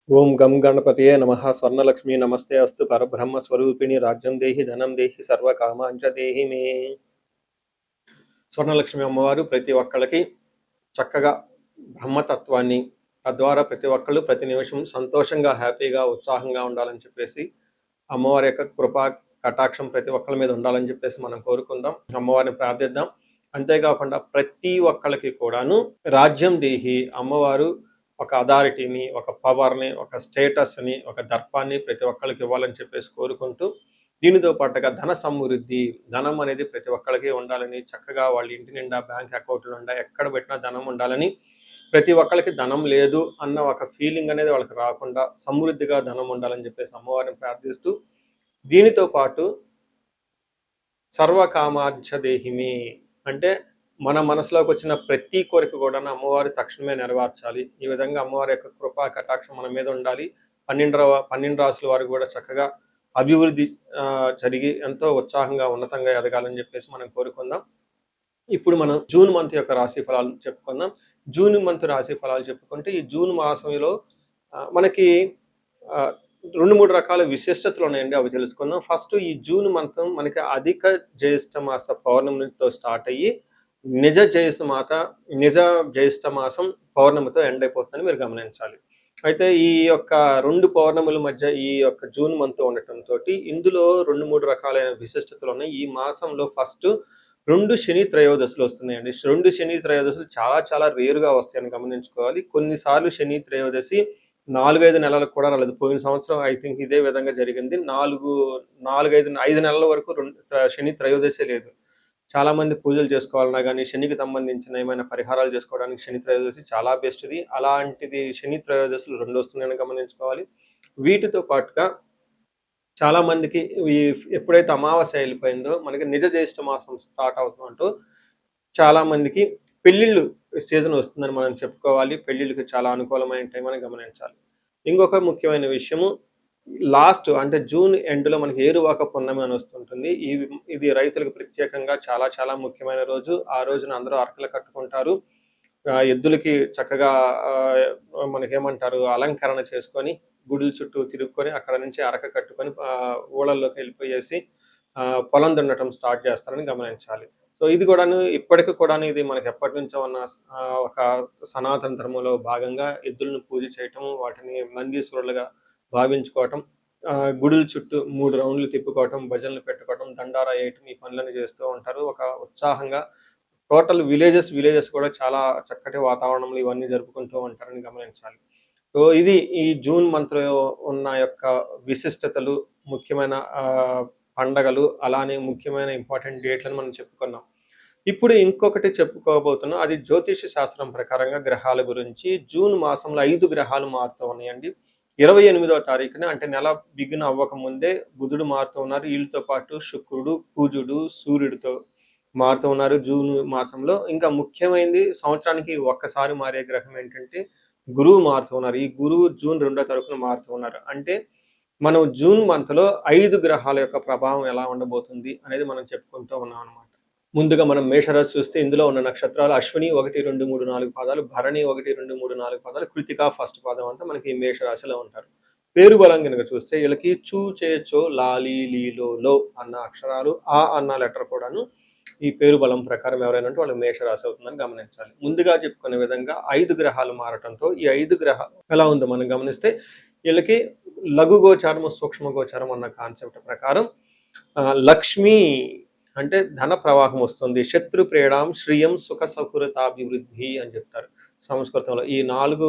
ఓం గం గణపతయే నమః. స్వర్ణలక్ష్మి నమస్తే అస్తు. పరబ్రహ్మ స్వరూపిణి రాజ్యం దేహి ధనం దేహి సర్వకామాంచ దేహి మే. స్వర్ణలక్ష్మి అమ్మవారు ప్రతి ఒక్కళ్ళకి చక్కగా బ్రహ్మతత్వాన్ని, తద్వారా ప్రతి ఒక్కళ్ళు ప్రతి నిమిషం సంతోషంగా, హ్యాపీగా, ఉత్సాహంగా ఉండాలని చెప్పేసి అమ్మవారి యొక్క కృపా కటాక్షం ప్రతి ఒక్కళ్ళ మీద ఉండాలని చెప్పేసి మనం కోరుకుందాం, అమ్మవారిని ప్రార్థిద్దాం. అంతేకాకుండా ప్రతి ఒక్కళ్ళకి కూడాను రాజ్యం దేహి అమ్మవారు ఒక అథారిటీని, ఒక పవర్ని, ఒక స్టేటస్ని, ఒక దర్పాన్ని ప్రతి ఒక్కళ్ళకి ఇవ్వాలని చెప్పేసి కోరుకుంటూ, దీనితో పాటుగా ధన సమృద్ధి, ధనం అనేది ప్రతి ఒక్కళ్ళకి ఉండాలని, చక్కగా వాళ్ళ ఇంటి నిండా బ్యాంక్ అకౌంట్లు నిండా ఎక్కడ పెట్టినా ధనం ఉండాలని, ప్రతి ఒక్కళ్ళకి ధనం లేదు అన్న ఒక ఫీలింగ్ అనేది వాళ్ళకి రాకుండా సమృద్ధిగా ధనం ఉండాలని చెప్పేసి అమ్మవారిని ప్రార్థిస్తూ, దీనితో పాటు సర్వకామార్చ దేహిమి అంటే మన మనసులోకి వచ్చిన ప్రతి కోరిక కూడా అమ్మవారి తక్షణమే నెరవేర్చాలి. ఈ విధంగా అమ్మవారి యొక్క కృపా కటాక్షం మన మీద ఉండాలి. 12 రాసుల వారు కూడా చక్కగా అభివృద్ధి జరిగి ఎంతో ఉత్సాహంగా ఉన్నతంగా ఎదగాలని చెప్పేసి మనం కోరుకుందాం. ఇప్పుడు మనం జూన్ మంత్ యొక్క రాశి ఫలాలు చెప్పుకుందాం. జూన్ మంత్ రాశి ఫలాలు చెప్పుకుంటే ఈ జూన్ మాసంలో మనకి 2-3 రకాల విశిష్టతలు ఉన్నాయండి, అవి తెలుసుకుందాం. ఫస్ట్ ఈ జూన్ మంత్ మనకి అధిక జ్యేష్ఠ మాస పౌర్ణమితో స్టార్ట్ అయ్యి నిజ జ్యేష్ఠ మాసం పౌర్ణమితో ఎండ్ అయిపోతుందని మీరు గమనించాలి. అయితే ఈ యొక్క 2 పౌర్ణముల మధ్య ఈ యొక్క జూన్ మంత్ ఉండటంతో ఇందులో 2-3 రకాలైన విశిష్టతలు ఉన్నాయి. ఈ మాసంలో ఫస్ట్ 2 శని త్రయోదశులు వస్తున్నాయండి. 2 శని త్రయోదశులు చాలా చాలా రేరుగా వస్తాయని గమనించుకోవాలి. కొన్నిసార్లు శని త్రయోదశి 4-5 నెలలకు కూడా రాలేదు. పోయిన సంవత్సరం ఐ థింక్ ఇదే విధంగా జరిగింది. 5 నెలల వరకు శని త్రయోదశి లేదు. చాలా మంది పూజలు చేసుకోవాలన్నా కానీ, శనికి సంబంధించిన ఏమైనా పరిహారాలు చేసుకోవడానికి శని త్రయోదశి చాలా బెస్ట్ది. అలాంటిది శని త్రయోదశులు 2 వస్తున్నాయని గమనించుకోవాలి. వీటితో పాటుగా చాలా మందికి ఎప్పుడైతే అమావాస్య వెళ్ళిపోయిందో మనకి నిజ జ్యేష్ఠ మాసం స్టార్ట్ అవుతుందంటూ చాలా మందికి పెళ్లిళ్ళు సీజన్ వస్తుందని మనం చెప్పుకోవాలి. పెళ్లిళ్ళకి చాలా అనుకూలమైన టైం అని గమనించాలి. ఇంకొక ముఖ్యమైన విషయము, లాస్ట్ అంటే జూన్ ఎండ్లో మనకి ఏరువాక పున్నమి అని వస్తుంటుంది. ఇది రైతులకు ప్రత్యేకంగా చాలా చాలా ముఖ్యమైన రోజు. ఆ రోజున అందరూ అరకలు కట్టుకుంటారు. ఎద్దులకి చక్కగా మనకేమంటారు అలంకరణ చేసుకొని గుడుల చుట్టూ తిరుగుకొని అక్కడ నుంచి అరక కట్టుకొని ఊళ్ళల్లోకి వెళ్ళిపోయేసి పొలం దున్నటం స్టార్ట్ చేస్తారని గమనించాలి. సో ఇది కూడాను ఇప్పటికి కూడాను ఇది మనకి ఎప్పటి నుంచో ఉన్న ఒక సనాతన ధర్మంలో భాగంగా ఎద్దులను పూజ చేయటం, వాటిని నందీశ్వరులుగా భావించుకోవటం, గుడుల చుట్టూ 3 రౌండ్లు తిప్పుకోవటం, భజనలు పెట్టుకోవటం, దండారా వేయటం, ఈ పనులను చేస్తూ ఉంటారు. ఒక ఉత్సాహంగా టోటల్ విలేజెస్ కూడా చాలా చక్కటి వాతావరణంలో ఇవన్నీ జరుపుకుంటూ ఉంటారని గమనించాలి. సో ఇది ఈ జూన్ మంత్లో ఉన్న యొక్క విశిష్టతలు, ముఖ్యమైన పండగలు, అలానే ముఖ్యమైన ఇంపార్టెంట్ డేట్లను మనం చెప్పుకున్నాం. ఇప్పుడు ఇంకొకటి చెప్పుకోబోతున్నాం. అది జ్యోతిష శాస్త్రం ప్రకారంగా గ్రహాల గురించి. జూన్ మాసంలో 5 గ్రహాలు మారుతూ ఉన్నాయండి. 28వ తారీఖున అంటే నెల బిగిన్ అవ్వక ముందే బుధుడు మారుతూ ఉన్నారు. వీళ్ళతో పాటు శుక్రుడు, కుజుడు, సూర్యుడితో మారుతూ ఉన్నారు జూన్ మాసంలో. ఇంకా ముఖ్యమైనది సంవత్సరానికి ఒక్కసారి మారే గ్రహం ఏంటంటే గురువు మారుతూ ఉన్నారు. ఈ గురువు జూన్ 2వ తారీఖున మారుతూ ఉన్నారు. అంటే మనం జూన్ మంత్లో 5 గ్రహాల యొక్క ప్రభావం ఎలా ఉండబోతుంది అనేది మనం చెప్పుకుంటూ ఉన్నాం అనమాట. ముందుగా మనం మేషరాశి చూస్తే ఇందులో ఉన్న నక్షత్రాలు అశ్విని 1, 2, 3, 4 పాదాలు, భరణి 1, 2, 3, 4 పాదాలు, కృతిక ఫస్ట్ పాదం అంతా మనకి మేషరాశిలో ఉంటారు. పేరు బలం కనుక చూస్తే వీళ్ళకి చూ, చే, చో, లాలి, లీలో, లో అన్న అక్షరాలు, ఆ అన్న లెటర్ కూడాను ఈ పేరు బలం ప్రకారం ఎవరైనా ఉంటే వాళ్ళకి మేషరాశి అవుతుందని గమనించాలి. ముందుగా చెప్పుకునే విధంగా 5 గ్రహాలు మారటంతో ఈ 5 గ్రహాలు ఎలా ఉందో మనం గమనిస్తే వీళ్ళకి లఘు గోచారము, సూక్ష్మ గోచారం అన్న కాన్సెప్ట్ ప్రకారం లక్ష్మి అంటే ధన ప్రవాహం వస్తుంది. శత్రు ప్రేడాం శ్రియం సుఖ సౌకృతాభివృద్ధి అని చెప్తారు సంస్కృతంలో. ఈ 4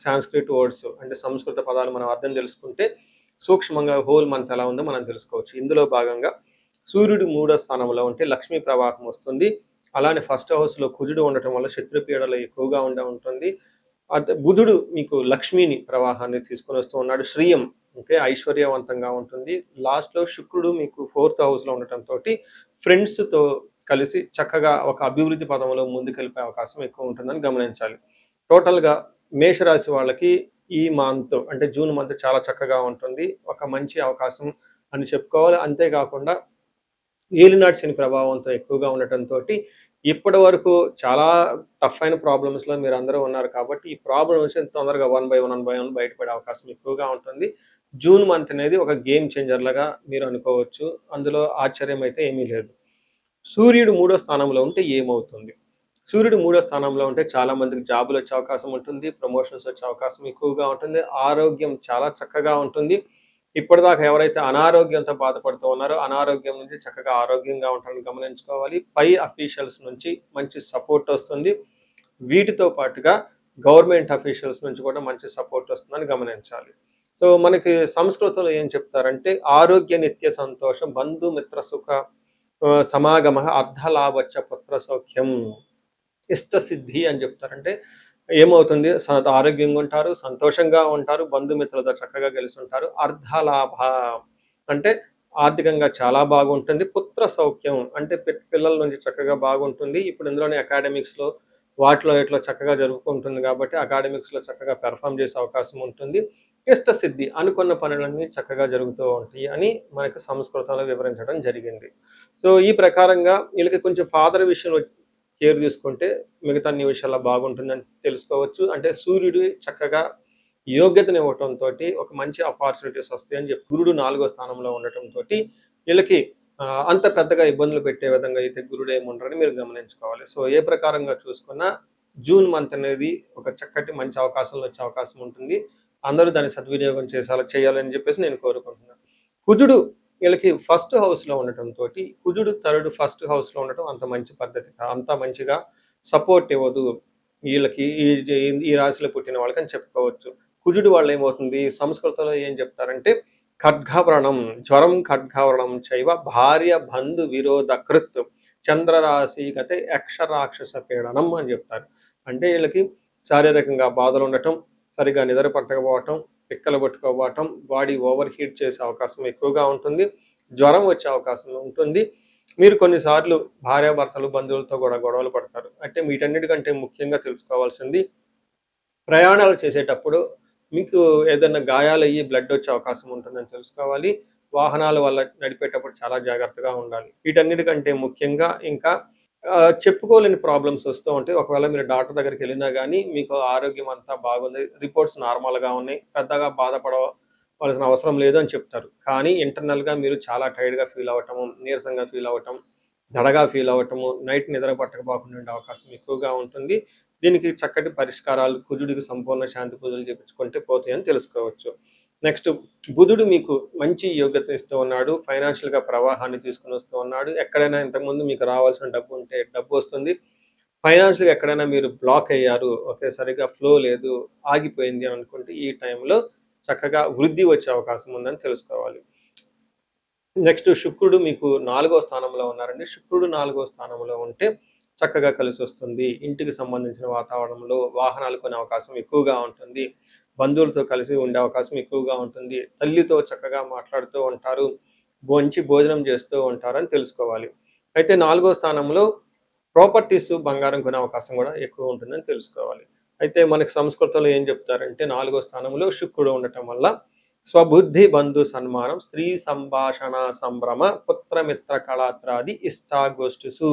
సాంస్క్రిట్ వర్డ్స్ అంటే సంస్కృత పదాలు మనం అర్థం తెలుసుకుంటే సూక్ష్మంగా హోల్ మంత్ ఎలా ఉందో మనం తెలుసుకోవచ్చు. ఇందులో భాగంగా సూర్యుడు 3వ స్థానంలో ఉంటే లక్ష్మీ ప్రవాహం వస్తుంది. అలానే ఫస్ట్ హౌస్లో కుజుడు ఉండటం వల్ల శత్రుపీడలు ఎక్కువగా ఉంటుంది. బుధుడు మీకు లక్ష్మిని ప్రవాహాన్ని తీసుకొని వస్తూ ఉన్నాడు. శ్రీయం ఓకే ఐశ్వర్యవంతంగా ఉంటుంది. లాస్ట్లో శుక్రుడు మీకు 4th హౌస్లో ఉండటంతో ఫ్రెండ్స్తో కలిసి చక్కగా ఒక అభివృద్ధి పదంలో ముందుకెళ్ళిపోయే అవకాశం ఎక్కువ ఉంటుందని గమనించాలి. టోటల్గా మేషరాశి వాళ్ళకి ఈ మంత్ అంటే జూన్ మంత్ చాలా చక్కగా ఉంటుంది. ఒక మంచి అవకాశం అని చెప్పుకోవాలి. అంతేకాకుండా ఏలినాటి శని ప్రభావంతో ఎక్కువగా ఉండటంతో ఇప్పటి వరకు చాలా టఫ్ అయిన ప్రాబ్లమ్స్‌లో మీరందరూ ఉన్నారు కాబట్టి, ఈ ప్రాబ్లమ్ నుంచి తొందరగా వన్ బై వన్ బయటపడే అవకాశం ఎక్కువగా ఉంటుంది. జూన్ మంత్ అనేది ఒక గేమ్ చేంజర్ లాగా మీరు అనుకోవచ్చు. అందులో ఆశ్చర్యం అయితే ఏమీ లేదు. సూర్యుడు మూడో స్థానంలో ఉంటే ఏమవుతుంది? సూర్యుడు మూడో స్థానంలో ఉంటే చాలా మందికి జాబులొచ్చే అవకాశం ఉంటుంది. ప్రమోషన్స్ వచ్చే అవకాశం ఎక్కువగా ఉంటుంది. ఆరోగ్యం చాలా చక్కగా ఉంటుంది. ఇప్పటిదాకా ఎవరైతే అనారోగ్యంతో బాధపడుతూ ఉన్నారో, అనారోగ్యం నుంచి చక్కగా ఆరోగ్యంగా ఉంటారని గమనించుకోవాలి. పై అఫీషియల్స్ నుంచి మంచి సపోర్ట్ వస్తుంది. వీటితో పాటుగా గవర్నమెంట్ అఫీషియల్స్ నుంచి కూడా మంచి సపోర్ట్ వస్తుందని గమనించాలి. సో, మనకి సంస్కృతంలో ఏం చెప్తారంటే, ఆరోగ్య నిత్య సంతోషం బంధుమిత్ర సుఖ సమాగమః అర్ధలాభచ్చ పుత్ర సౌఖ్యం ఇష్టసిద్ధి అని చెప్తారు. అంటే ఏమవుతుంది, ఆరోగ్యంగా ఉంటారు, సంతోషంగా ఉంటారు, బంధుమిత్రులతో చక్కగా కలిసి ఉంటారు. అర్ధలాభ అంటే ఆర్థికంగా చాలా బాగుంటుంది. పుత్ర సౌఖ్యం అంటే పిల్లల నుంచి చక్కగా బాగుంటుంది. ఇప్పుడు ఇందులోనే అకాడమిక్స్‌లో వాటిలో ఇట్లా చక్కగా జరుగుతుంటుంది కాబట్టి అకాడమిక్స్‌లో చక్కగా పెర్ఫార్మ్ చేసే అవకాశం ఉంటుంది. ఇష్టసిద్ధి అనుకున్న పనులన్నీ చక్కగా జరుగుతూ ఉంటాయి అని మనకు సంస్కృతంలో వివరించడం జరిగింది. సో, ఈ ప్రకారంగా వీళ్ళకి కొంచెం ఫాదర్ విషయంలో కేర్ తీసుకుంటే మిగతా అన్ని విషయాల్లో బాగుంటుందని తెలుసుకోవచ్చు. అంటే సూర్యుడు చక్కగా యోగ్యతనివ్వటంతోటి ఒక మంచి అపార్చునిటీస్ వస్తాయని చెప్పి గురుడు 4వ స్థానంలో ఉండటంతోటి వీళ్ళకి అంత పెద్దగా ఇబ్బందులు పెట్టే విధంగా అయితే గురుడు ఏముండరని మీరు గమనించుకోవాలి. సో, ఏ ప్రకారంగా చూసుకున్నా జూన్ మంత్ అనేది ఒక చక్కటి మంచి అవకాశంలో వచ్చే అవకాశం ఉంటుంది. అందరూ దాన్ని సద్వినియోగం చేయాలని చెప్పేసి నేను కోరుకుంటున్నాను. కుజుడు వీళ్ళకి ఫస్ట్ హౌస్‌లో ఉండటంతోటి కుజుడు థర్డ్ ఫస్ట్ హౌస్‌లో ఉండటం అంత మంచి పద్ధతి అంత మంచిగా సపోర్ట్ ఇవ్వదు. వీళ్ళకి ఈ రాశిలో పుట్టిన వాళ్ళకని చెప్పుకోవచ్చు. కుజుడు వల్ల ఏమవుతుంది, సంస్కృతంలో ఏం చెప్తారంటే ఖడ్గవ్రణం, జ్వరం ఖడ్గవ్రణం చైవ భార్య బంధు విరోధ కృత్ చంద్రరాశి గతే యక్షరాక్షస పీడనం అని చెప్తారు. అంటే వీళ్ళకి శారీరకంగా బాధలు ఉండటం, సరిగా నిద్ర పట్టకపోవటం, పిక్కలు పట్టుకోవటం, బాడీ ఓవర్ హీట్ చేసే అవకాశం ఎక్కువగా ఉంటుంది. జ్వరం వచ్చే అవకాశం ఉంటుంది. మీరు కొన్నిసార్లు భార్యాభర్తలు, బంధువులతో కూడా గొడవలు పడతారు. అంటే వీటన్నిటికంటే ముఖ్యంగా తెలుసుకోవాల్సింది, ప్రయాణాలు చేసేటప్పుడు మీకు ఏదైనా గాయాలయ్యి బ్లడ్ వచ్చే అవకాశం ఉంటుందని తెలుసుకోవాలి. వాహనాల వల్ల నడిపేటప్పుడు చాలా జాగ్రత్తగా ఉండాలి. వీటన్నిటికంటే ముఖ్యంగా ఇంకా చెప్పుకోలేని ప్రాబ్లమ్స్ వస్తూ ఉంటాయి. ఒకవేళ మీరు డాక్టర్ దగ్గరికి వెళ్ళినా గానీ మీకు ఆరోగ్యం అంతా బాగుంది, రిపోర్ట్స్ నార్మల్‌గా ఉన్నాయి, పెద్దగా బాధపడవలసిన అవసరం లేదు అని చెప్తారు. కానీ ఇంటర్నల్‌గా మీరు చాలా టైర్డ్‌గా ఫీల్ అవ్వటము, నీరసంగా ఫీల్ అవ్వటం, దడగా ఫీల్ అవ్వటము, నైట్ నిద్ర పట్టకపోకుండా ఉండే అవకాశం ఎక్కువగా ఉంటుంది. దీనికి చక్కటి పరిష్కారాలు కుజుడికి సంపూర్ణ శాంతి పూజలు చేపించుకుంటే పోతాయని తెలుసుకోవచ్చు. నెక్స్ట్ బుధుడు మీకు మంచి యోగ్యత ఇస్తూ ఉన్నాడు. ఫైనాన్షియల్‌గా ప్రవాహాన్ని తీసుకొని వస్తూ ఉన్నాడు. ఎక్కడైనా ఇంతకుముందు మీకు రావాల్సిన డబ్బు ఉంటే డబ్బు వస్తుంది. ఫైనాన్షియల్‌గా ఎక్కడైనా మీరు బ్లాక్ అయ్యారు, ఓకే, సరిగ్గా ఫ్లో లేదు, ఆగిపోయింది అని అనుకుంటే ఈ టైంలో చక్కగా వృద్ధి వచ్చే అవకాశం ఉందని తెలుసుకోవాలి. నెక్స్ట్ శుక్రుడు మీకు 4వ స్థానంలో ఉన్నారండి. శుక్రుడు 4వ స్థానంలో ఉంటే చక్కగా కలిసొస్తుంది. ఇంటికి సంబంధించిన వాతావరణంలో వాహనాలు కొనే అవకాశం ఎక్కువగా ఉంటుంది. బంధువులతో కలిసి ఉండే అవకాశం ఎక్కువగా ఉంటుంది. తల్లితో చక్కగా మాట్లాడుతూ ఉంటారు. మంచి భోజనం చేస్తూ ఉంటారని తెలుసుకోవాలి. అయితే 4వ స్థానంలో ప్రాపర్టీస్, బంగారం కొనే అవకాశం కూడా ఎక్కువ ఉంటుందని తెలుసుకోవాలి. అయితే మనకి సంస్కృతంలో ఏం చెప్తారంటే 4వ స్థానంలో శుక్రుడు ఉండటం వల్ల స్వబుద్ధి బంధు సన్మానం, స్త్రీ సంభాషణ సంభ్రమ, పుత్రమిత్ర కళాత్రాది ఇష్టాగోష్ఠిసు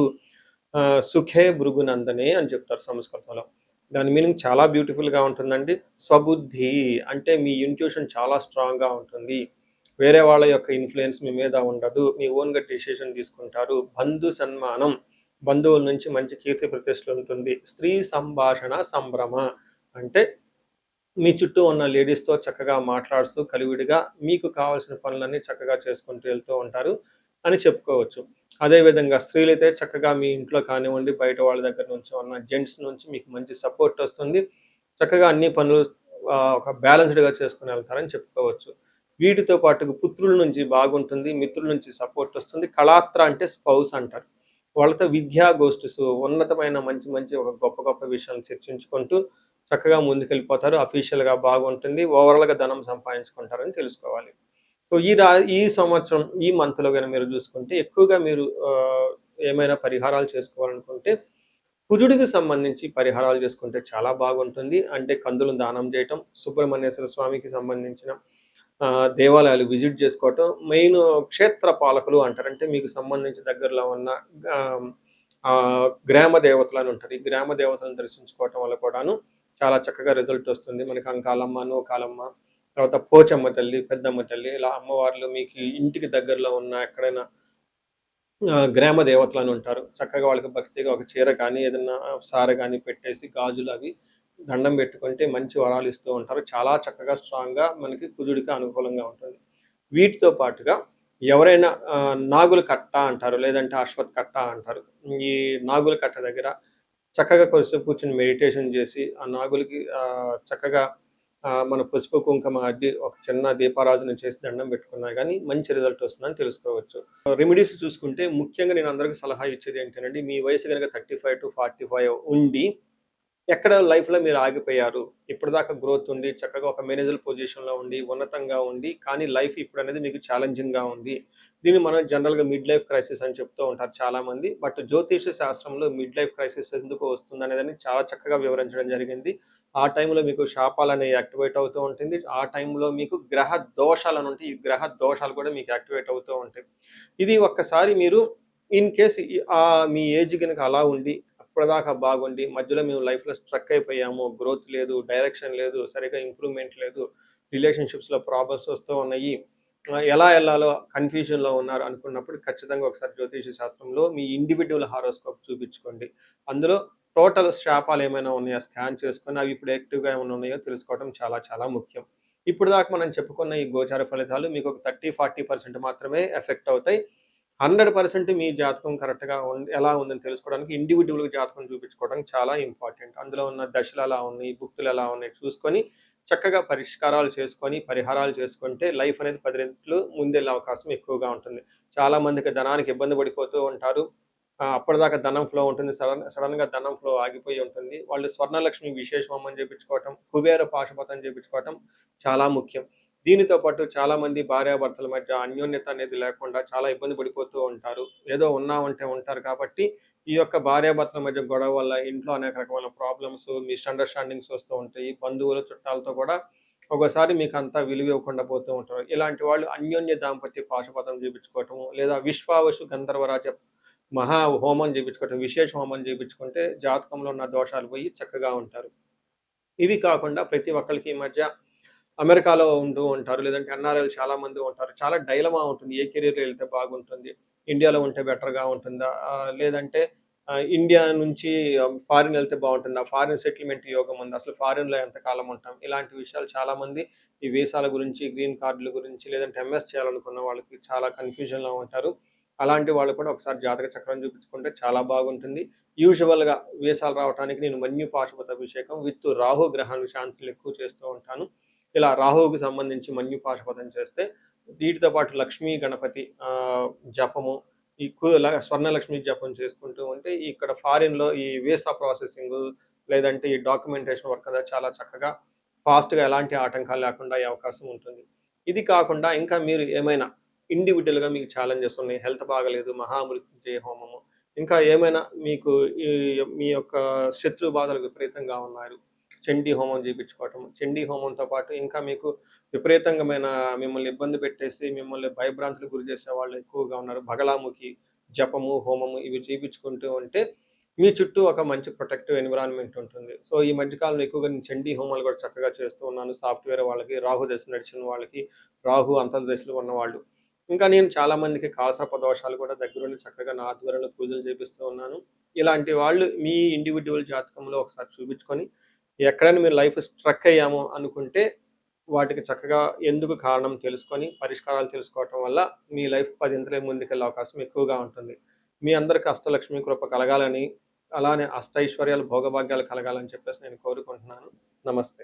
సుఖే భృగునందనే అని చెప్తారు సంస్కృతంలో. దాని మీనింగ్ చాలా బ్యూటిఫుల్‌గా ఉంటుందండి. స్వబుద్ధి అంటే మీ ఇంట్యూషన్ చాలా స్ట్రాంగ్‌గా ఉంటుంది. వేరే వాళ్ళ యొక్క ఇన్‌ఫ్లూయెన్స్ మీ మీద ఉండదు. మీ ఓన్‌గా డెసిషన్ తీసుకుంటారు. బంధు సన్మానం, బంధువుల నుంచి మంచి కీర్తి ప్రతిష్టలు ఉంటుంది. స్త్రీ సంభాషణ సంభ్రమ అంటే మీ చుట్టూ ఉన్న లేడీస్‌తో చక్కగా మాట్లాడుతూ కలివిడిగా మీకు కావాల్సిన పనులన్నీ చక్కగా చేసుకుంటూ వెళ్తూ ఉంటారు అని చెప్పుకోవచ్చు. అదేవిధంగా స్త్రీలైతే చక్కగా మీ ఇంట్లో కానివ్వండి, బయట వాళ్ళ దగ్గర నుంచి ఉన్న జెంట్స్ నుంచి మీకు మంచి సపోర్ట్ వస్తుంది. చక్కగా అన్ని పనులు ఒక బ్యాలెన్స్‌డ్‌గా చేసుకొని వెళ్తారని చెప్పుకోవచ్చు. వీటితో పాటు పుత్రుల నుంచి బాగుంటుంది. మిత్రుల నుంచి సపోర్ట్ వస్తుంది. కళాత్ర అంటే స్పౌస్ అంటారు. వాళ్ళతో విద్యా గోష్ఠిసు ఉన్నతమైన మంచి మంచి ఒక గొప్ప గొప్ప విషయాలను చర్చించుకుంటూ చక్కగా ముందుకెళ్ళిపోతారు. అఫీషియల్‌గా బాగుంటుంది. ఓవరాల్‌గా ధనం సంపాదించుకుంటారని తెలుసుకోవాలి. సో, ఈ సంవత్సరం ఈ మంత్‌లో గాని మీరు చూసుకుంటే ఎక్కువగా మీరు ఏమైనా పరిహారాలు చేసుకోవాలనుకుంటే కుజుడికి సంబంధించి పరిహారాలు చేసుకుంటే చాలా బాగుంటుంది. అంటే కందులను దానం చేయటం, సుబ్రహ్మణ్యేశ్వర స్వామికి సంబంధించిన దేవాలయాలు విజిట్ చేసుకోవటం, మెయిన్ క్షేత్ర పాలకులు అంటారు. అంటే మీకు సంబంధించి దగ్గరలో ఉన్న ఆహ్, గ్రామ దేవతలు అని ఉంటారు. ఈ గ్రామ దేవతలను దర్శించుకోవటం వల్ల కూడాను చాలా చక్కగా రిజల్ట్ వస్తుంది. మనకి అంకాలమ్మ, నూకాలమ్మ, తర్వాత పోచమ్మ తల్లి, పెద్దమ్మ తల్లి ఇలా అమ్మవార్లు మీకు ఇంటికి దగ్గరలో ఉన్న ఎక్కడైనా గ్రామ దేవతలని ఉంటారు. చక్కగా వాళ్ళకి భక్తిగా ఒక చీర కానీ, ఏదన్నా సారె గాని పెట్టేసి గాజులు అవి దండం పెట్టుకుంటే మంచి వరాలు ఇస్తూ ఉంటారు. చాలా చక్కగా స్ట్రాంగ్‌గా మనకి కుజుడికి అనుకూలంగా ఉంటుంది. వీటితో పాటుగా ఎవరైనా నాగుల కట్ట అంటారు. లేదంటే అశ్వత్ కట్ట అంటారు. ఈ నాగుల కట్ట దగ్గర చక్కగా కొద్దిసేపు కూర్చొని మెడిటేషన్ చేసి, ఆ నాగులకి చక్కగా మన పసుపు, కుంకుమ అద్ది ఒక చిన్న దీపారాజన చేసి దండం పెట్టుకున్నా గానీ మంచి రిజల్ట్ వస్తుందని తెలుసుకోవచ్చు. రెమెడీస్ చూసుకుంటే ముఖ్యంగా నేను అందరికి సలహా ఇచ్చేది ఏంటంటే, మీ వయసు గనక 35-45 ఉండి ఎక్కడ లైఫ్‌లో మీరు ఆగిపోయారు. ఇప్పటిదాకా గ్రోత్ ఉండి, చక్కగా ఒక మేనేజర్ పొజిషన్‌లో ఉండి, ఉన్నతంగా ఉండి, కానీ లైఫ్ ఇప్పుడనేది మీకు ఛాలెంజింగ్‌గా ఉంది. దీన్ని మనం జనరల్‌గా మిడ్ లైఫ్ క్రైసిస్ అని చెప్తూ ఉంటారు చాలామంది. బట్ జ్యోతిష శాస్త్రంలో మిడ్ లైఫ్ క్రైసిస్ ఎందుకు వస్తుందనేదని చాలా చక్కగా వివరించడం జరిగింది. ఆ టైంలో మీకు శాపాలనేవి యాక్టివేట్ అవుతూ ఉంటుంది. ఆ టైంలో మీకు గ్రహ దోషాలనుంటాయి. ఈ గ్రహ దోషాలు కూడా మీకు యాక్టివేట్ అవుతూ ఉంటాయి. ఇది ఒక్కసారి మీరు ఇన్ కేస్ మీ ఏజ్ గనుక అలా ఉండి ఇప్పటిదాకా బాగుండి మధ్యలో మేము లైఫ్‌లో స్ట్రక్ అయిపోయాము. గ్రోత్ లేదు, డైరెక్షన్ లేదు, సరిగ్గా ఇంప్రూవ్‌మెంట్ లేదు, రిలేషన్‌షిప్స్‌లో ప్రాబ్లమ్స్ వస్తూ ఉన్నాయి. ఎలా ఎళ్ళాలో కన్‌ఫ్యూజన్‌లో ఉన్నారు అనుకున్నప్పుడు ఖచ్చితంగా ఒకసారి జ్యోతిష శాస్త్రంలో మీ ఇండివిడ్యువల్ హారోస్కోప్ చూపించుకోండి. అందులో టోటల్ శాపాలు ఏమైనా ఉన్నాయా స్కాన్ చేసుకొని అవి ఇప్పుడు యాక్టివ్‌గా ఏమైనా ఉన్నాయో తెలుసుకోవడం చాలా చాలా ముఖ్యం. ఇప్పటిదాకా మనం చెప్పుకున్న ఈ గోచార ఫలితాలు మీకు ఒక 30-40% మాత్రమే ఎఫెక్ట్ అవుతాయి. 100% మీ జాతకం కరెక్ట్‌గా ఎలా ఉందని తెలుసుకోవడానికి ఇండివిడ్యువల్‌గా జాతకం చూపించుకోవడం చాలా ఇంపార్టెంట్. అందులో ఉన్న దశలు ఎలా ఉన్నాయి, భుక్తులు ఎలా ఉన్నాయి చూసుకొని చక్కగా పరిష్కారాలు చేసుకొని, పరిహారాలు చేసుకుంటే లైఫ్ అనేది 10 రెట్లు ముందెళ్ళే అవకాశం ఎక్కువగా ఉంటుంది. చాలామందికి ధనానికి ఇబ్బంది పడిపోతూ ఉంటారు. అప్పటిదాకా ధనం ఫ్లో ఉంటుంది. సడెన్‌గా ధనం ఫ్లో ఆగిపోయి ఉంటుంది. వాళ్ళు స్వర్ణలక్ష్మి విశేష హోమం చేపించుకోవటం, కుబేర పాశుపతం చేపించుకోవటం చాలా ముఖ్యం. దీనితో పాటు చాలామంది భార్యాభర్తల మధ్య అన్యోన్యత అనేది లేకుండా చాలా ఇబ్బంది పడిపోతూ ఉంటారు. ఏదో ఉన్నామంటే ఉంటారు కాబట్టి, ఈ యొక్క భార్యాభర్తల మధ్య గొడవ వల్ల ఇంట్లో అనేక రకమైన ప్రాబ్లమ్స్, మిస్‌అండర్‌స్టాండింగ్స్ వస్తూ ఉంటాయి. బంధువులు, చుట్టాలతో కూడా ఒక్కోసారి మీకంతా విలువ ఇవ్వకుండా పోతూ ఉంటారు. ఇలాంటి వాళ్ళు అన్యోన్య దాంపత్య పాశుపతం చేపించుకోవటము, లేదా విశ్వావసు గంధర్వరాజ మహా హోమం చేపించుకోవటం, విశేష హోమం చేపించుకుంటే జాతకంలో ఉన్న దోషాలు పోయి చక్కగా ఉంటారు. ఇవి కాకుండా ప్రతి ఒక్కళ్ళకి ఈ మధ్య అమెరికాలో ఉంటూ ఉంటారు. లేదంటే ఎన్ఆర్ఐలు చాలామంది ఉంటారు. చాలా డైలమా ఉంటుంది. ఏ కెరియర్‌లో ఎళ్తే బాగుంటుంది? ఇండియాలో ఉంటే బెటర్‌గా ఉంటుందా? లేదంటే ఇండియా నుంచి ఫారిన్ ఎళ్తే బావుంటుందా? ఫారిన్ సెటిల్‌మెంట్ యోగం ఉందా? అసలు ఫారిన్‌లో ఎంతకాలం ఉంటాం? ఇలాంటి విషయాలు చాలామంది ఈ వీసాల గురించి, గ్రీన్ కార్డుల గురించి, లేదంటే ఎంఎస్ చేయాలనుకున్న వాళ్ళకి చాలా కన్‌ఫ్యూజన్‌లో ఉంటారు. అలాంటి వాళ్ళు కూడా ఒకసారి జాతక చక్రం చూపించుకుంటే చాలా బాగుంటుంది. యూజువల్‌గా వీసాలు రావటానికి నేను మన్యు పాశుపత అభిషేకం విత్ రాహు గ్రహాన్ని శాంతులు ఎక్కువ చేస్తూ ఉంటాను. ఇలా రాహువుకి సంబంధించి మన్యు పాశుపతం చేస్తే వీటితో పాటు లక్ష్మీ గణపతి జపము, ఈ స్వర్ణలక్ష్మి జపం చేసుకుంటూ ఉంటే ఇక్కడ ఫారిన్‌లో ఈ వీసా ప్రాసెసింగు లేదంటే ఈ డాక్యుమెంటేషన్ వర్క్ అనేది చాలా చక్కగా ఫాస్ట్‌గా ఎలాంటి ఆటంకాలు లేకుండా అయ్యే అవకాశం ఉంటుంది. ఇది కాకుండా ఇంకా మీరు ఏమైనా ఇండివిడ్యువల్‌గా మీకు ఛాలెంజెస్ ఉన్నాయి. హెల్త్ బాగాలేదు, మహామృత్యుంజయ హోమము, ఇంకా ఏమైనా మీకు ఈ మీ యొక్క శత్రు బాధలు విపరీతంగా ఉన్నారు. చండీ హోమం చేపించుకోవటం. చండీ హోమంతో పాటు ఇంకా మీకు విపరీతంగమైన మిమ్మల్ని ఇబ్బంది పెట్టేసి, మిమ్మల్ని భయభ్రాంతులకు గురి చేసేవాళ్ళు ఎక్కువగా ఉన్నారు. బగలాముఖి జపము, హోమము ఇవి చేపించుకుంటూ ఉంటే మీ చుట్టూ ఒక మంచి ప్రొటెక్టివ్ ఎన్విరాన్మెంట్ ఉంటుంది. సో, ఈ మధ్య కాలంలో ఎక్కువగా నేను చండీ హోమాలు కూడా చక్కగా చేస్తూ ఉన్నాను. సాఫ్ట్‌వేర్ వాళ్ళకి, రాహు దశ నడిచిన వాళ్ళకి, రాహు అంతర్దశలో ఉన్నవాళ్ళు. ఇంకా నేను చాలామందికి కాలసర్ప దోషాలు కూడా దగ్గరుండి చక్కగా నా ఆధ్వర్యంలో పూజలు చేపిస్తూ ఉన్నాను. ఇలాంటి వాళ్ళు మీ ఇండివిడ్యువల్ జాతకంలో ఒకసారి చూపించుకొని ఎక్కడైనా మీరు లైఫ్ స్ట్రక్ అయ్యాము అనుకుంటే, వాటికి చక్కగా ఎందుకు కారణం తెలుసుకొని, పరిష్కారాలు తెలుసుకోవటం వల్ల మీ లైఫ్ పదింతలే ముందుకెళ్ళే అవకాశం ఎక్కువగా ఉంటుంది. మీ అందరికి అష్టలక్ష్మి కృప కలగాలని, అలానే అష్టైశ్వర్యాలు, భోగభాగ్యాలు కలగాలని చెప్పేసి నేను కోరుకుంటున్నాను. నమస్తే.